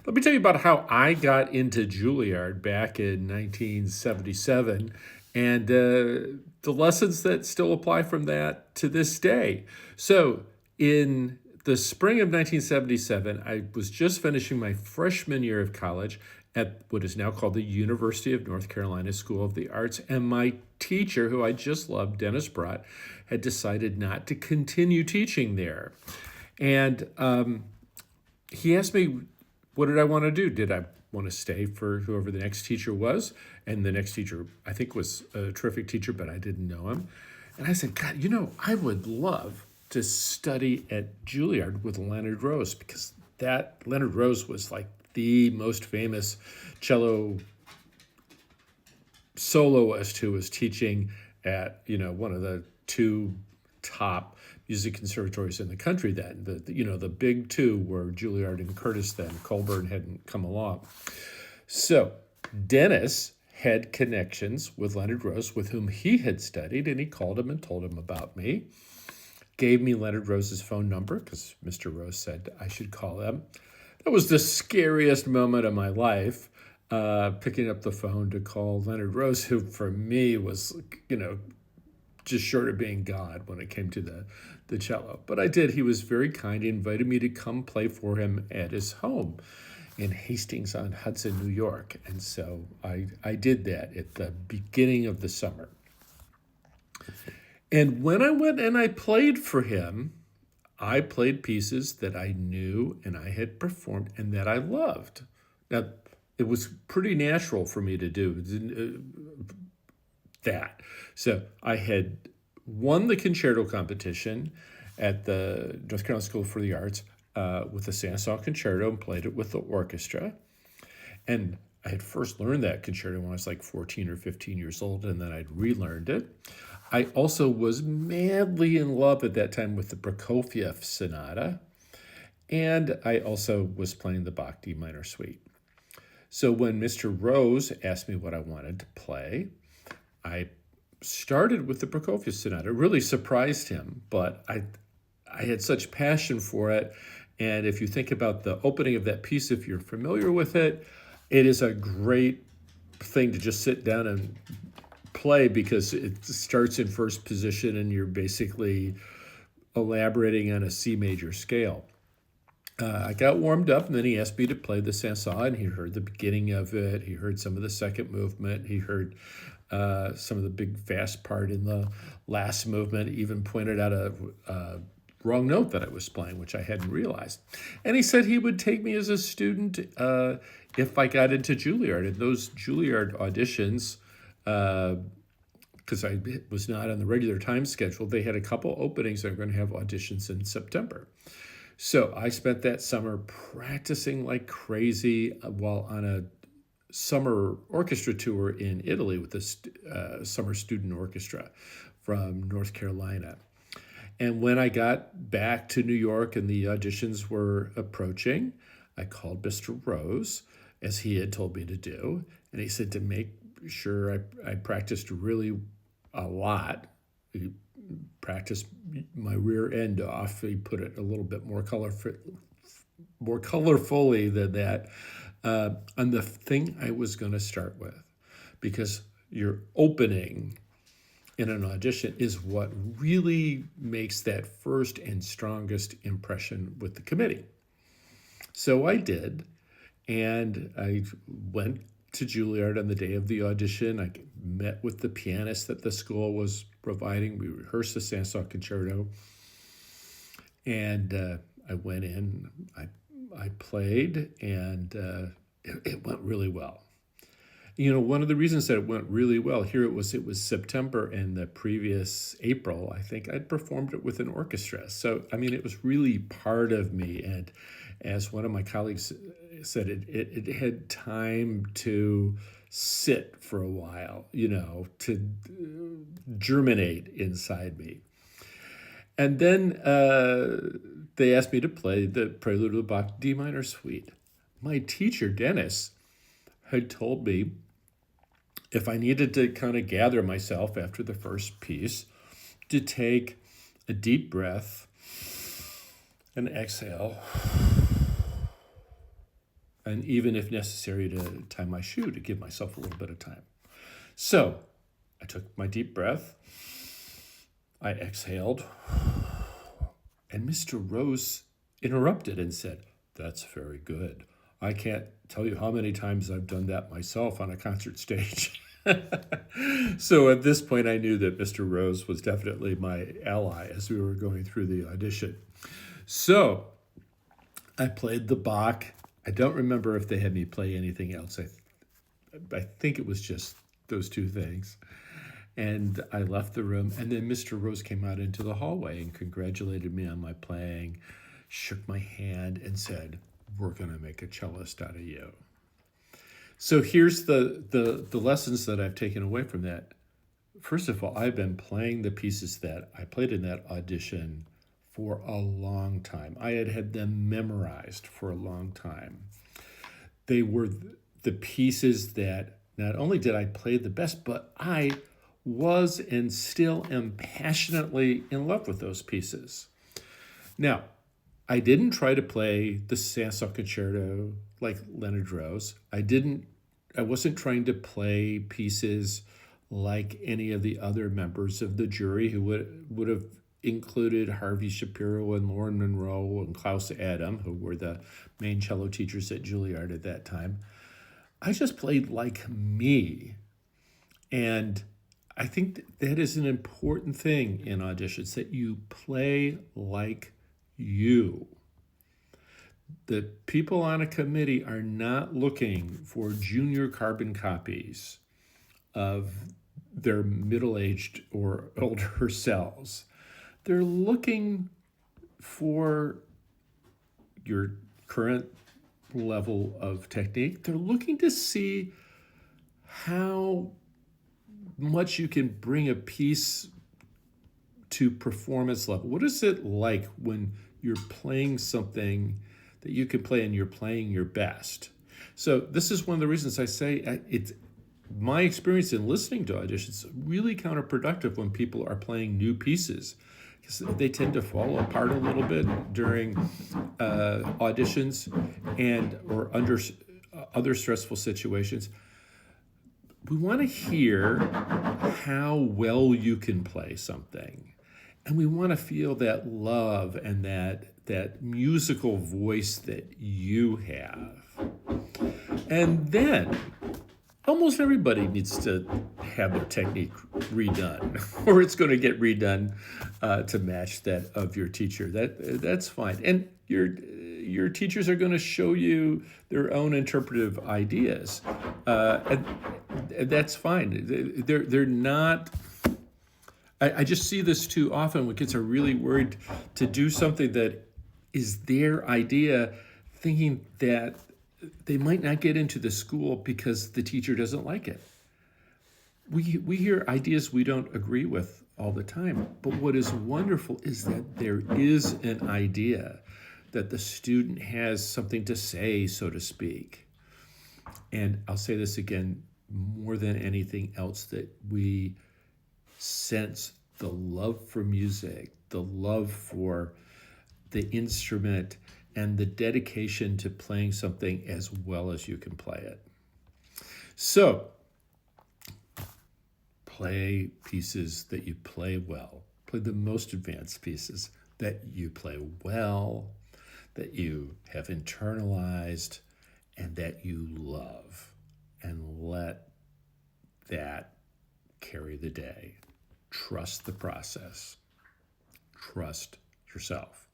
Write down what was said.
Let me tell you about how I got into Juilliard back in 1977 and the lessons that still apply from that to this day. So, in the spring of 1977, I was just finishing my freshman year of college at what is now called the University of North Carolina School of the Arts. And my teacher, who I just loved, Dennis Brott, had decided not to continue teaching there. And he asked me, what did I want to do? Did I want to stay for whoever the next teacher was? And the next teacher, I think, was a terrific teacher, but I didn't know him. And I said, God, I would love to study at Juilliard with Leonard Rose, because that Leonard Rose was like the most famous cello soloist who was teaching at, one of the two top music conservatories in the country then. The big two were Juilliard and Curtis then. Colburn hadn't come along. So Dennis had connections with Leonard Rose, with whom he had studied, and he called him and told him about me. Gave me Leonard Rose's phone number because Mr. Rose said I should call him. That was the scariest moment of my life, picking up the phone to call Leonard Rose, who for me was, just short of being God when it came to the cello. But I did. He was very kind. He invited me to come play for him at his home in Hastings-on-Hudson, New York. And so I did that at the beginning of the summer. And when I went and I played for him, I played pieces that I knew and I had performed and that I loved. Now, it was pretty natural for me to do that. So I had won the concerto competition at the North Carolina School for the Arts with the Sansol Concerto and played it with the orchestra. And I had first learned that concerto when I was like 14 or 15 years old, and then I'd relearned it. I also was madly in love at that time with the Prokofiev Sonata, and I also was playing the Bach D minor suite. So when Mr. Rose asked me what I wanted to play, I started with the Prokofiev Sonata. It really surprised him, but I had such passion for it. And if you think about the opening of that piece, if you're familiar with it, it is a great thing to just sit down and play, because it starts in first position and you're basically elaborating on a C major scale. I got warmed up, and then he asked me to play the Sansol, and he heard the beginning of it. He heard some of the second movement. He heard some of the big fast part in the last movement, even pointed out a wrong note that I was playing, which I hadn't realized. And he said he would take me as a student if I got into Juilliard. And those Juilliard auditions, because I was not on the regular time schedule, they had a couple openings. They're going to have auditions in September. So I spent that summer practicing like crazy while on a summer orchestra tour in Italy with the summer student orchestra from North Carolina. And when I got back to New York and the auditions were approaching, I called Mr. Rose, as he had told me to do. And he said to make sure I practiced really a lot. He practiced my rear end off. He put it a little bit more colorfully than that, on the thing I was going to start with. Because your opening in an audition is what really makes that first and strongest impression with the committee. So I did, and I went to Juilliard on the day of the audition. I met with the pianist that the school was providing. We rehearsed the Sansol Concerto, and I went in, I played, and it went really well. One of the reasons that it went really well, here it was September, and the previous April, I think I'd performed it with an orchestra. So, it was really part of me. And as one of my colleagues said, it had time to sit for a while, to germinate inside me. And then they asked me to play the Prelude of the Bach D minor suite. My teacher, Dennis, had told me if I needed to kind of gather myself after the first piece, to take a deep breath and exhale and even if necessary, to tie my shoe to give myself a little bit of time. So I took my deep breath. I exhaled. And Mr. Rose interrupted and said, "That's very good. I can't tell you how many times I've done that myself on a concert stage." So at this point, I knew that Mr. Rose was definitely my ally as we were going through the audition. So I played the Bach. I don't remember if they had me play anything else. I think it was just those two things. And I left the room, and then Mr. Rose came out into the hallway and congratulated me on my playing, shook my hand, and said, "We're going to make a cellist out of you." So here's the lessons that I've taken away from that. First of all, I've been playing the pieces that I played in that audition for a long time. I had them memorized for a long time. They were the pieces that not only did I play the best, but I was and still am passionately in love with those pieces. Now, I didn't try to play the Saint-Saëns concerto like Leonard Rose. I wasn't trying to play pieces like any of the other members of the jury who would have included Harvey Shapiro and Lauren Monroe and Klaus Adam, who were the main cello teachers at Juilliard at that time. I just played like me. And I think that is an important thing in auditions, that you play like you. The people on a committee are not looking for junior carbon copies of their middle-aged or older selves. They're looking for your current level of technique. They're looking to see how much you can bring a piece to performance level. What is it like when you're playing something that you can play and you're playing your best? So this is one of the reasons I say it's my experience in listening to auditions really counterproductive when people are playing new pieces, because they tend to fall apart a little bit during auditions and or under other stressful situations. We want to hear how well you can play something. And we want to feel that love and that musical voice that you have. And then almost everybody needs to have their technique redone, or it's going to get redone to match that of your teacher. That's fine. And your teachers are going to show you their own interpretive ideas, and that's fine. They're not. I just see this too often when kids are really worried to do something that is their idea, thinking that they might not get into the school because the teacher doesn't like it. We hear ideas we don't agree with all the time, but what is wonderful is that there is an idea, that the student has something to say, so to speak. And I'll say this again, more than anything else, that we sense the love for music, the love for the instrument, and the dedication to playing something as well as you can play it. So, play pieces that you play well. Play the most advanced pieces that you play well, that you have internalized, and that you love. And let that carry the day. Trust the process. Trust yourself.